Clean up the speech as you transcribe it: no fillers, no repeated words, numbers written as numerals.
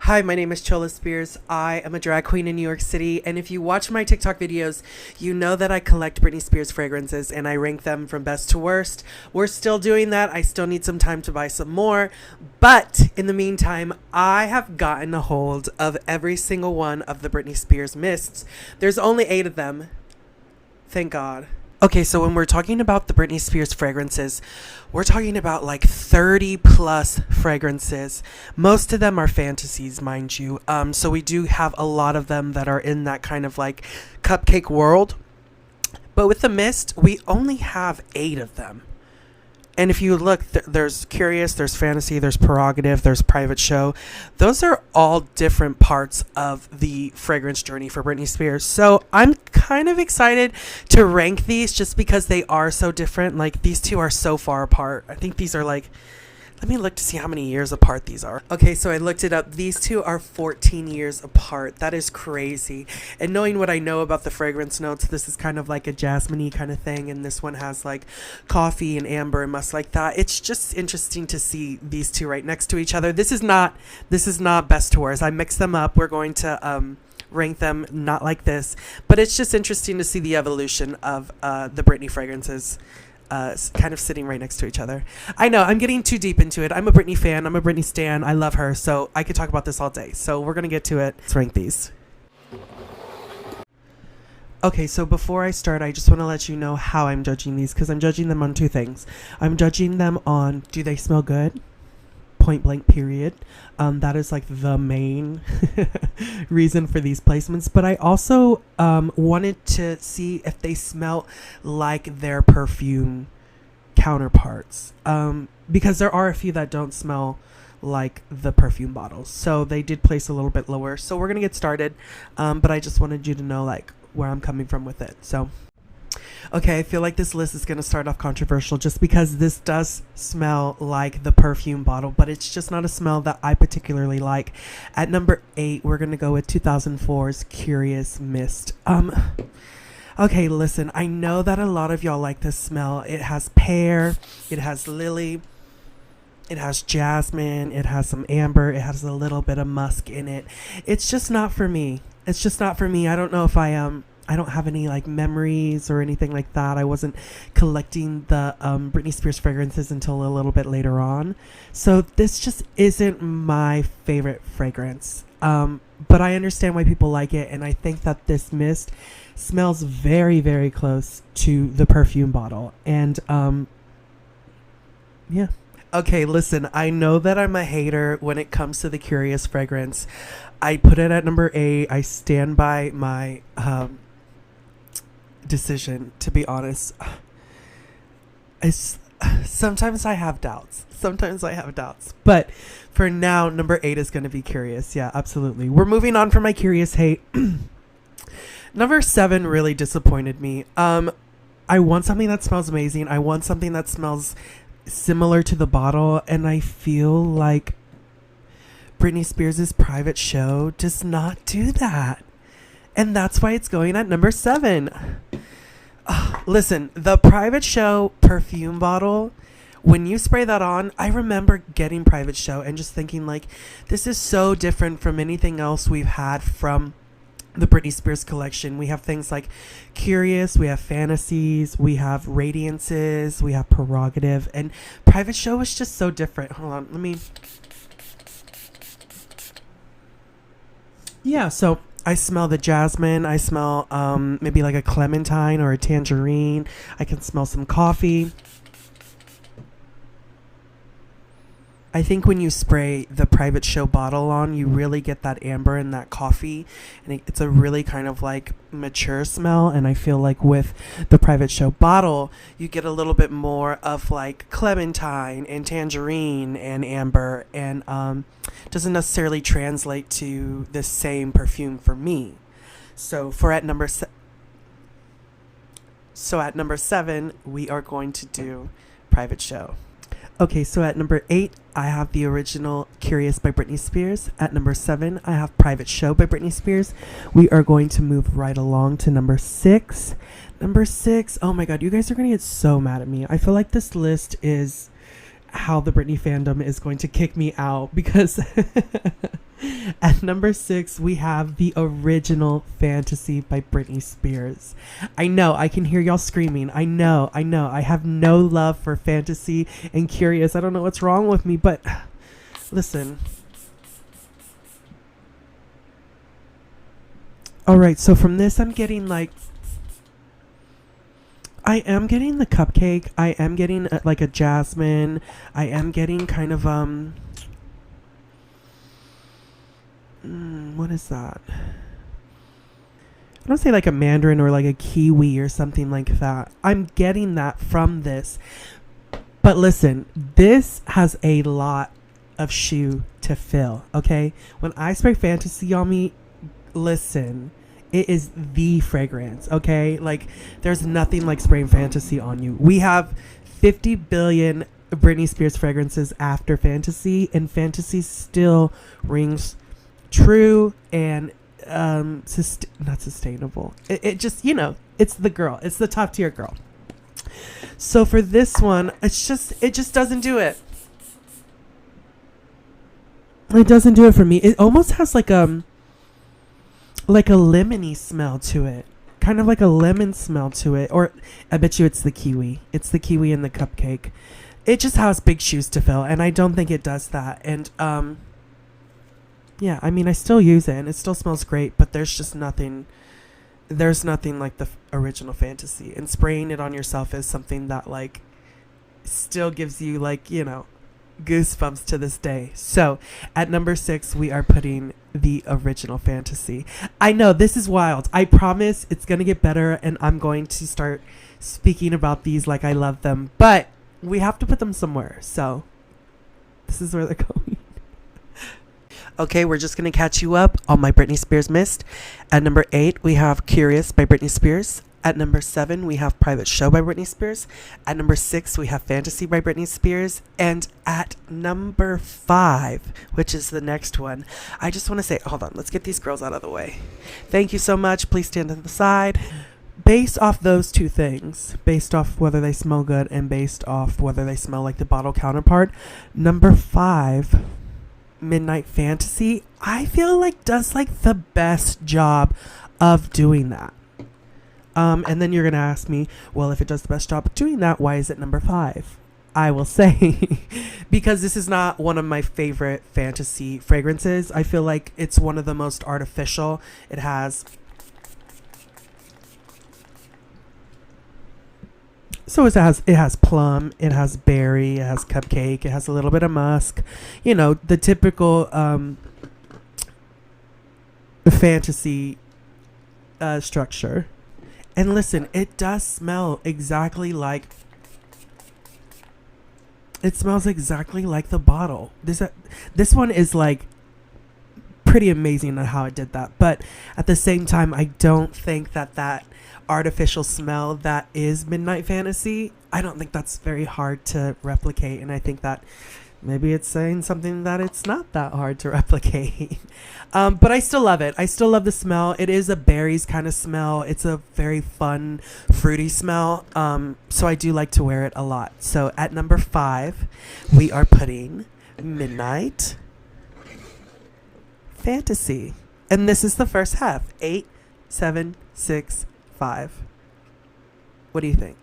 Hi, my name is Chola Spears. I am a drag queen in New York City, and if you watch my TikTok videos, you know that I collect Britney Spears fragrances and I rank them from best to worst. We're still doing that. I still need some time to buy some more, but in the meantime, I have gotten a hold of every single one of the Britney Spears mists. There's only 8 of them. Thank God. Okay, so when we're talking about the Britney Spears fragrances, we're talking about like 30 plus fragrances. Most of them are fantasies, mind you. So we do have a lot of them that are in that kind of like cupcake world. But with the mist, we only have 8 of them. And if you look, there's Curious, there's Fantasy, there's Prerogative, there's Private Show. Those are all different parts of the fragrance journey for Britney Spears. So I'm kind of excited to rank these just because they are so different. Like, these two are so far apart. I think these are like, let me look to see how many years apart these are. Okay, so I looked it up. These two are 14 years apart. That is crazy. And knowing what I know about the fragrance notes, this is kind of like a jasmine-y kind of thing. And this one has like coffee and amber and musk like that. It's just interesting to see these two right next to each other. This is not best to worst. I mixed them up. We're going to rank them not like this. But it's just interesting to see the evolution of the Britney fragrances. Kind of sitting right next to each other. I know I'm getting too deep into it. I'm a Britney fan. I'm a Britney stan. I love her. So I could talk about this all day. So we're going to get to it. Let's rank these. Okay, so before I start, I just want to let you know how I'm judging these, because I'm judging them on 2 things. I'm judging them on, do they smell good? Point blank, period. That is like the main reason for these placements. But I also wanted to see if they smell like their perfume counterparts, because there are a few that don't smell like the perfume bottles. So they did place a little bit lower. So we're gonna get started, but I just wanted you to know like where I'm coming from with it. So okay, I feel like this list is going to start off controversial just because this does smell like the perfume bottle, but it's just not a smell that I particularly like. At number 8, we're going to go with 2004's Curious Mist. Okay, listen, I know that a lot of y'all like this smell. It has pear, it has lily, it has jasmine, it has some amber, it has a little bit of musk in it. It's just not for me. It's just not for me. I don't know if I don't have any like memories or anything like that. I wasn't collecting the Britney Spears fragrances until a little bit later on. So this just isn't my favorite fragrance. But I understand why people like it. And I think that this mist smells very, very close to the perfume bottle. And yeah. Okay, listen, I know that I'm a hater when it comes to the Curious fragrance. I put it at number 8. I stand by my decision, to be honest. Sometimes I have doubts, but for now number 8 is going to be Curious. Yeah, absolutely. We're moving on from my Curious hate. Number 7 really disappointed me. I want something that smells amazing. I want something that smells similar to the bottle, and I feel like Britney Spears' Private Show does not do that. And that's why it's going at number 7. Listen, the Private Show perfume bottle, when you spray that on, I remember getting Private Show and just thinking like, this is so different from anything else we've had from the Britney Spears collection. We have things like Curious, we have Fantasies, we have Radiances, we have Prerogative, and Private Show is just so different. Hold on, let me... Yeah, so I smell the jasmine. I smell maybe like a clementine or a tangerine. I can smell some coffee. I think when you spray the Private Show bottle on, you really get that amber and that coffee. And it's a really kind of like mature smell. And I feel like with the Private Show bottle, you get a little bit more of like clementine and tangerine and amber. And doesn't necessarily translate to the same perfume for me. So at number 7, we are going to do Private Show. Okay, so at number 8, I have the original Curious by Britney Spears. At number 7, I have Private Show by Britney Spears. We are going to move right along to number 6. Number 6, oh my god, you guys are going to get so mad at me. I feel like this list is how the Britney fandom is going to kick me out, because At number 6, we have the original Fantasy by Britney Spears. I know, I can hear y'all screaming. I know. I have no love for Fantasy and Curious. I don't know what's wrong with me, but listen. All right, so from this, I'm getting like, I am getting the cupcake. I am getting like a jasmine. I am getting kind of what is that? I don't say like a mandarin or like a kiwi or something like that. I'm getting that from this. But listen, this has a lot of shoe to fill, okay? When I spray Fantasy on me, listen, it is the fragrance, okay? Like, there's nothing like spraying Fantasy on you. We have 50 billion Britney Spears fragrances after Fantasy, and Fantasy still rings true and not sustainable. It just, you know, it's the girl. It's the top tier girl. So for this one, it just doesn't do it. It doesn't do it for me. It almost has like a lemony smell to it. Kind of like a lemon smell to it. Or I bet you it's the kiwi. It's the kiwi and the cupcake. It just has big shoes to fill, and I don't think it does that. And yeah, I mean, I still use it and it still smells great, but there's nothing like the original Fantasy. And spraying it on yourself is something that like still gives you like, you know, goosebumps to this day. So at number 6, we are putting the original Fantasy. I know this is wild. I promise it's going to get better, and I'm going to start speaking about these like I love them, but we have to put them somewhere. So this is where they're going. Okay, we're just going to catch you up on my Britney Spears mist. At number 8, we have Curious by Britney Spears. At number 7, we have Private Show by Britney Spears. At number 6, we have Fantasy by Britney Spears. And at number 5, which is the next one, I just want to say, hold on, let's get these girls out of the way. Thank you so much. Please stand to the side. Based off those two things, based off whether they smell good and based off whether they smell like the bottle counterpart, number 5... Midnight Fantasy, I feel like does like the best job of doing that. And then you're gonna ask me, well, if it does the best job of doing that, why is it number 5? I will say because this is not one of my favorite Fantasy fragrances. I feel like it's one of the most artificial. It has it has plum, it has berry, it has cupcake, it has a little bit of musk, you know, the typical Fantasy structure. And listen, it does smell exactly like, it smells exactly like the bottle. This one is like pretty amazing on how it did that, but at the same time, I don't think that artificial smell that is Midnight Fantasy, I don't think that's very hard to replicate, and I think that maybe it's saying something that it's not that hard to replicate. But I still love it. I still love the smell. It is a berries kind of smell. It's a very fun, fruity smell. So I do like to wear it a lot. So at number 5, we are putting Midnight Fantasy. And this is the first half. 8, 7, 6, 5. What do you think?